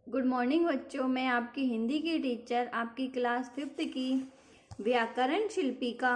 Good morning बच्चों, मैं आपकी हिंदी की टीचर आपकी क्लास 5th की व्याकरण शिल्पिका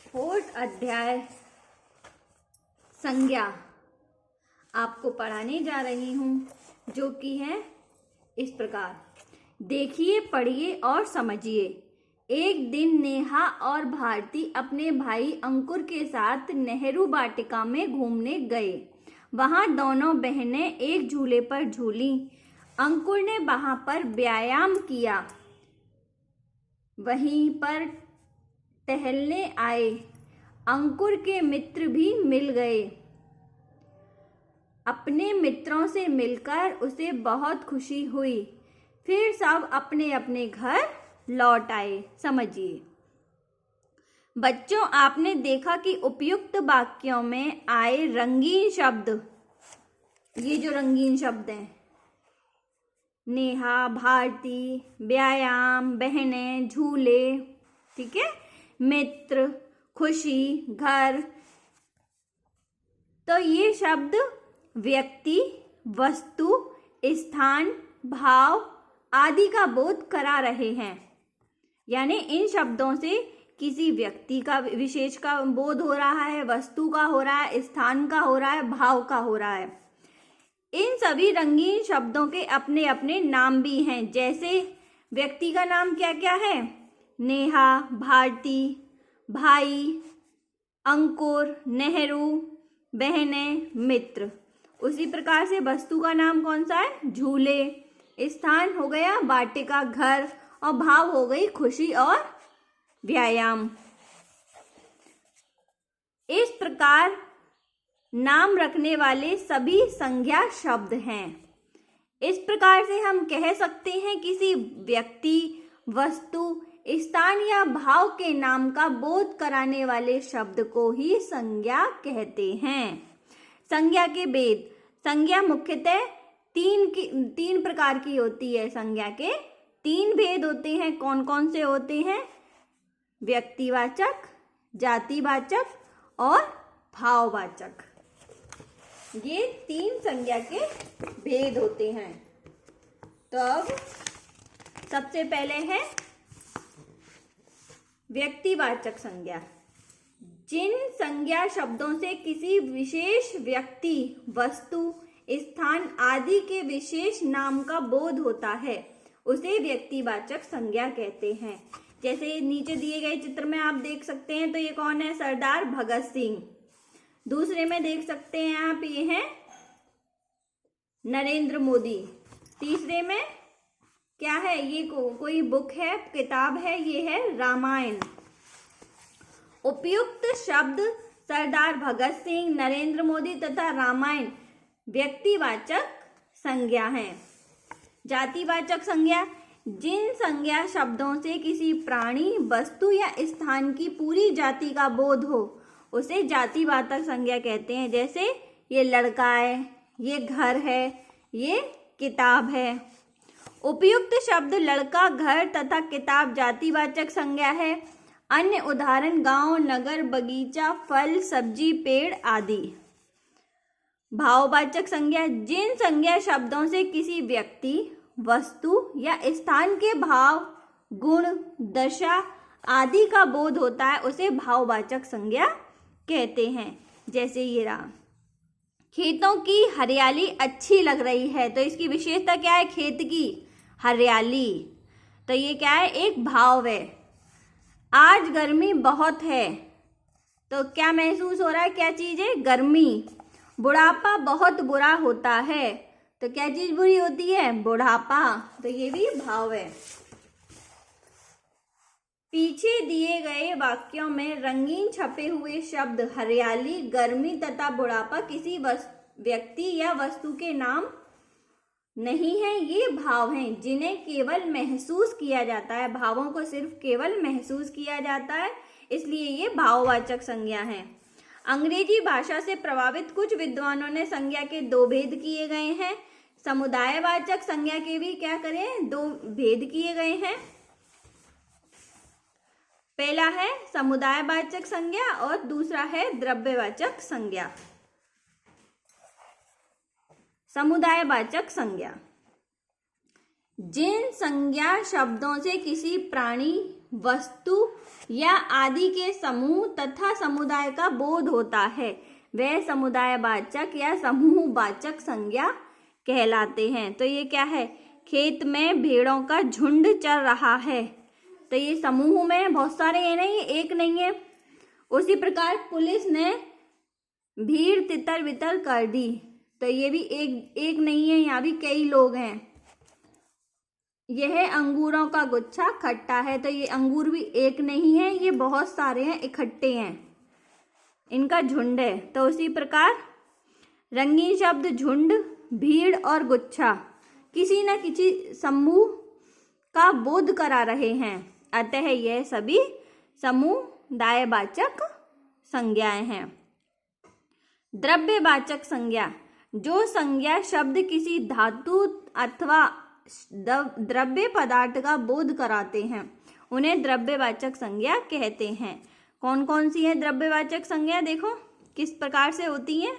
4th अध्याय संज्ञा आपको पढ़ाने जा रही हूँ, जो कि है इस प्रकार। देखिए, पढ़िए और समझिए। एक दिन नेहा और भारती अपने भाई अंकुर के साथ नेहरू वाटिका में घूमने गए। वहां दोनों बहनें एक झूले पर झूली। अंकुर ने वहां पर व्यायाम किया। वहीं पर टहलने आए अंकुर के मित्र भी मिल गए। अपने मित्रों से मिलकर उसे बहुत खुशी हुई। फिर सब अपने अपने घर लौट आए। समझिए बच्चों, आपने देखा कि उपयुक्त वाक्यों में आए रंगीन शब्द, ये जो रंगीन शब्द हैं, नेहा, भारती, व्यायाम, बहनें, झूले, ठीक है, मित्र, खुशी, घर, तो ये शब्द व्यक्ति, वस्तु, स्थान, भाव आदि का बोध करा रहे हैं। यानी इन शब्दों से किसी व्यक्ति का विशेष का बोध हो रहा है, वस्तु का हो रहा है, स्थान का हो रहा है, भाव का हो रहा है। इन सभी रंगीन शब्दों के अपने अपने नाम भी हैं। जैसे व्यक्ति का नाम क्या क्या है? नेहा, भारती, भाई, अंकुर, नेहरू, बहनें, मित्र। उसी प्रकार से वस्तु का नाम कौन सा है? झूले। स्थान हो गया वाटिका, घर, और भाव हो गई खुशी और व्यायाम। इस प्रकार नाम रखने वाले सभी संज्ञा शब्द हैं। इस प्रकार से हम कह सकते हैं किसी व्यक्ति, वस्तु, स्थान या भाव के नाम का बोध कराने वाले शब्द को ही संज्ञा कहते हैं। संज्ञा के भेद। संज्ञा मुख्यतः तीन प्रकार की होती है। संज्ञा के 3 भेद होते हैं। कौन कौन से होते हैं? व्यक्तिवाचक, जातिवाचक और भाववाचक। ये 3 संज्ञा के भेद होते हैं। तो अब सबसे पहले है व्यक्तिवाचक संज्ञा। जिन संज्ञा शब्दों से किसी विशेष व्यक्ति, वस्तु, स्थान आदि के विशेष नाम का बोध होता है, उसे व्यक्तिवाचक संज्ञा कहते हैं। जैसे नीचे दिए गए चित्र में आप देख सकते हैं, तो ये कौन है? सरदार भगत सिंह। दूसरे में देख सकते हैं आप, ये है नरेंद्र मोदी। तीसरे में क्या है? ये कोई बुक है, किताब है, ये है रामायण। उपयुक्त शब्द सरदार भगत सिंह, नरेंद्र मोदी तथा रामायण व्यक्तिवाचक संज्ञा हैं। जातिवाचक संज्ञा। जिन संज्ञा शब्दों से किसी प्राणी, वस्तु या स्थान की पूरी जाति का बोध हो, उसे जातिवाचक संज्ञा कहते हैं। जैसे ये लड़का है, ये घर है, ये किताब है। उपयुक्त शब्द लड़का, घर तथा किताब जातिवाचक संज्ञा है। अन्य उदाहरण गांव, नगर, बगीचा, फल, सब्जी, पेड़ आदि। भाववाचक संज्ञा। जिन संज्ञा शब्दों से किसी व्यक्ति, वस्तु या स्थान के भाव, गुण, दशा आदि का बोध होता है, उसे भाववाचक संज्ञा कहते हैं। जैसे ये रहा, खेतों की हरियाली अच्छी लग रही है, तो इसकी विशेषता क्या है? खेत की हरियाली, तो ये क्या है? एक भाव है। आज गर्मी बहुत है, तो क्या महसूस हो रहा है? क्या चीज है? गर्मी। बुढ़ापा बहुत बुरा होता है, तो क्या चीज बुरी होती है? बुढ़ापा, तो ये भी भाव है। पीछे दिए गए वाक्यों में रंगीन छपे हुए शब्द हरियाली, गर्मी तथा बुढ़ापा किसी व्यक्ति या वस्तु के नाम नहीं है। ये भाव हैं जिन्हें केवल महसूस किया जाता है। भावों को सिर्फ केवल महसूस किया जाता है, इसलिए ये भाववाचक संज्ञा है। अंग्रेजी भाषा से प्रभावित कुछ विद्वानों ने संज्ञा के 2 भेद किए गए हैं। समुदायवाचक संज्ञा के भी क्या करें? 2 भेद किए गए हैं। पहला है समुदायवाचक संज्ञा और दूसरा है द्रव्यवाचक संज्ञा। समुदायवाचक संज्ञा, जिन संज्ञा शब्दों से किसी प्राणी, वस्तु या आदि के समूह तथा समुदाय का बोध होता है वह समुदायवाचक या समूहवाचक संज्ञा कहलाते हैं। तो ये क्या है, खेत में भेड़ों का झुंड चर रहा है, तो ये समूह में बहुत सारे हैं ना, ये एक नहीं है। उसी प्रकार पुलिस ने भीड़ तितर बितर कर दी, तो ये भी एक नहीं है, यहाँ भी कई लोग हैं। यह अंगूरों का गुच्छा खट्टा है, तो ये अंगूर भी एक नहीं है, ये बहुत सारे हैं, इकट्ठे हैं, इनका झुंड है। तो उसी प्रकार रंगीन शब्द झुंड, भीड़ और गुच्छा किसी न किसी समूह का बोध करा रहे हैं, अतः यह सभी समुदायवाचक संज्ञाएं हैं। द्रव्यवाचक संज्ञा, जो संज्ञा शब्द किसी धातु अथवा द्रव्य पदार्थ का बोध कराते हैं उन्हें द्रव्यवाचक संज्ञा कहते हैं। कौन कौन सी है द्रव्यवाचक संज्ञा, देखो किस प्रकार से होती है।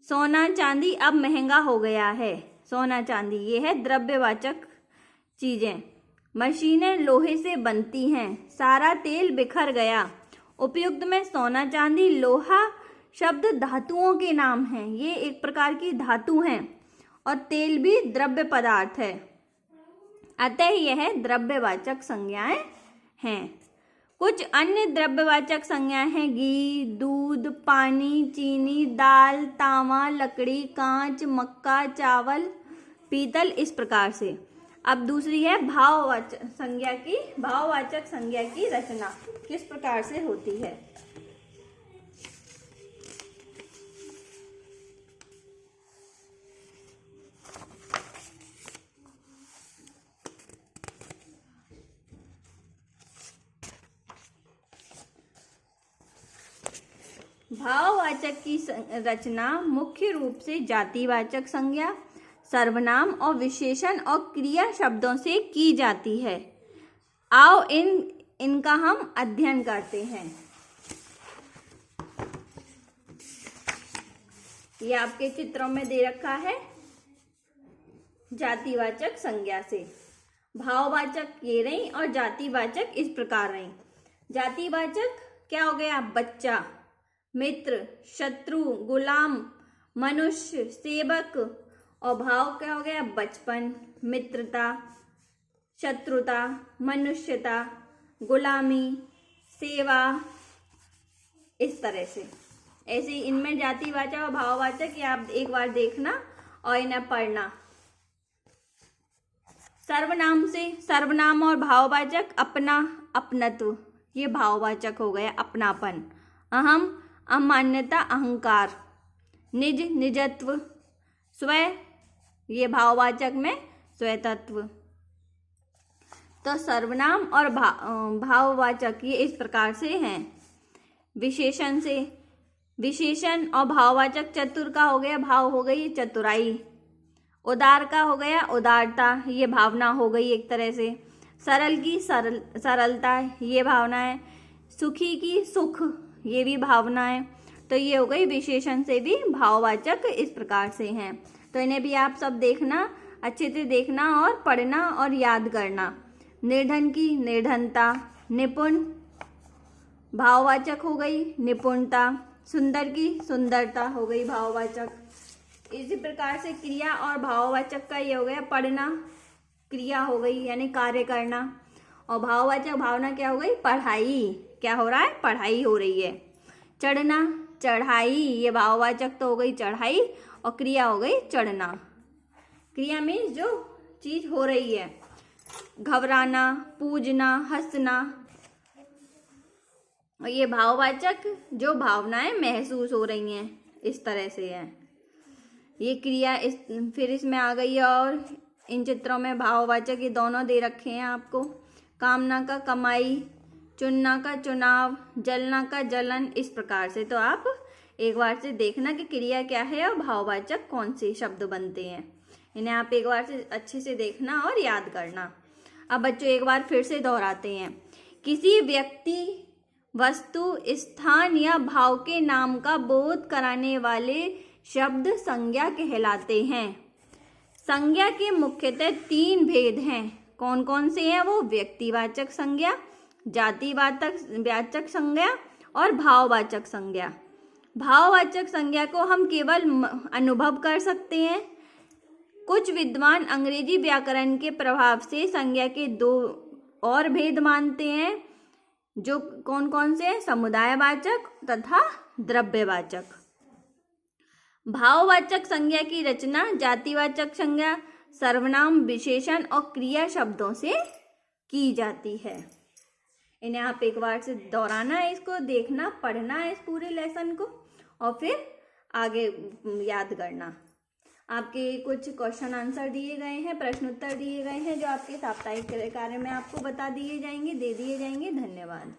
सोना चांदी अब महंगा हो गया है, सोना चांदी ये है द्रव्यवाचक चीजें। मशीनें लोहे से बनती हैं, सारा तेल बिखर गया। उपयुक्त में सोना चांदी लोहा शब्द धातुओं के नाम हैं, ये एक प्रकार की धातु हैं, और तेल भी द्रव्य पदार्थ है, अतः यह द्रव्यवाचक संज्ञाएं हैं। कुछ अन्य द्रव्यवाचक संज्ञाएं हैं घी, दूध, पानी, चीनी, दाल, तांबा, लकड़ी, कांच, मक्का, चावल, पीतल, इस प्रकार से। अब दूसरी है भाववाचक संज्ञा की रचना किस प्रकार से होती है। भाववाचक की रचना मुख्य रूप से जातिवाचक संज्ञा, सर्वनाम और विशेषण और क्रिया शब्दों से की जाती है। आओ इनका हम अध्ययन करते हैं। ये आपके चित्रों में दे रखा है। जातिवाचक संज्ञा से भाववाचक ये रही और जातिवाचक इस प्रकार रही। जातिवाचक क्या हो गया, बच्चा, मित्र, शत्रु, गुलाम, मनुष्य, सेवक, और भाव क्या हो गया, बचपन, मित्रता, शत्रुता, मनुष्यता, गुलामी, सेवा, इस तरह से। ऐसे इनमें जातिवाचक और भाववाचक ये आप एक बार देखना और इन्हें पढ़ना। सर्वनाम से सर्वनाम और भाववाचक अपना, अपनत्व, ये भाववाचक हो गया, अपनापन। अहम, अमान्यता, अहंकार। निज, निजत्व। स्व, ये भाववाचक में स्वतत्व। तो सर्वनाम और भाववाचक ये इस प्रकार से हैं। विशेषण से विशेषण और भाववाचक चतुर का हो गया, भाव हो गई चतुराई। उदार का हो गया उदारता, ये भावना हो गई एक तरह से। सरल की सरलता, ये भावना है। सुखी की सुख, ये भी भावना है। तो ये हो गई विशेषण से भी भाववाचक इस प्रकार से हैं। तो इन्हें भी आप सब देखना, अच्छे से देखना और पढ़ना और याद करना। निर्धन की निर्धनता, निपुण भाववाचक हो गई निपुणता। सुंदर की सुंदरता हो गई भाववाचक। इसी प्रकार से क्रिया और भाववाचक का ये हो गया पढ़ना, क्रिया हो गई यानी कार्य करना। और भाववाचक भावना क्या हो गई, पढ़ाई। क्या हो रहा है, पढ़ाई हो रही है। चढ़ना, चढ़ाई, ये भाववाचक तो हो गई चढ़ाई और क्रिया हो गई चढ़ना। क्रिया मीन्स जो चीज हो रही है। घबराना, पूजना, हंसना, और ये भाववाचक जो भावनाएं महसूस हो रही हैं इस तरह से है। ये क्रिया फिर इसमें आ गई है। और इन चित्रों में भाववाचक ये दोनों दे रखे हैं आपको। कामना का कमाई, चुनना का चुनाव, जलना का जलन, इस प्रकार से। तो आप एक बार से देखना कि क्रिया क्या है और भाववाचक कौन से शब्द बनते हैं। इन्हें आप एक बार से अच्छे से देखना और याद करना। अब बच्चों एक बार फिर से दोहराते हैं। किसी व्यक्ति, वस्तु, स्थान या भाव के नाम का बोध कराने वाले शब्द संज्ञा कहलाते हैं। संज्ञा के मुख्यतः 3 भेद हैं। कौन कौन से हैं वो? व्यक्तिवाचक संज्ञा, जातिवाचक संज्ञा और भाववाचक संज्ञा। भाववाचक संज्ञा को हम केवल अनुभव कर सकते हैं। कुछ विद्वान अंग्रेजी व्याकरण के प्रभाव से संज्ञा के 2 और भेद मानते हैं, जो कौन कौन से हैं? समुदायवाचक तथा द्रव्यवाचक। भाववाचक संज्ञा की रचना जातिवाचक संज्ञा, सर्वनाम, विशेषण और क्रिया शब्दों से की जाती है। इन्हें आप एक बार से दोहराना है, इसको देखना, पढ़ना है इस पूरे लेसन को और फिर आगे याद करना। आपके कुछ क्वेश्चन आंसर दिए गए हैं, प्रश्न उत्तर दिए गए हैं, जो आपके साप्ताहिक कार्य में आपको बता दिए जाएंगे, दे दिए जाएंगे। धन्यवाद।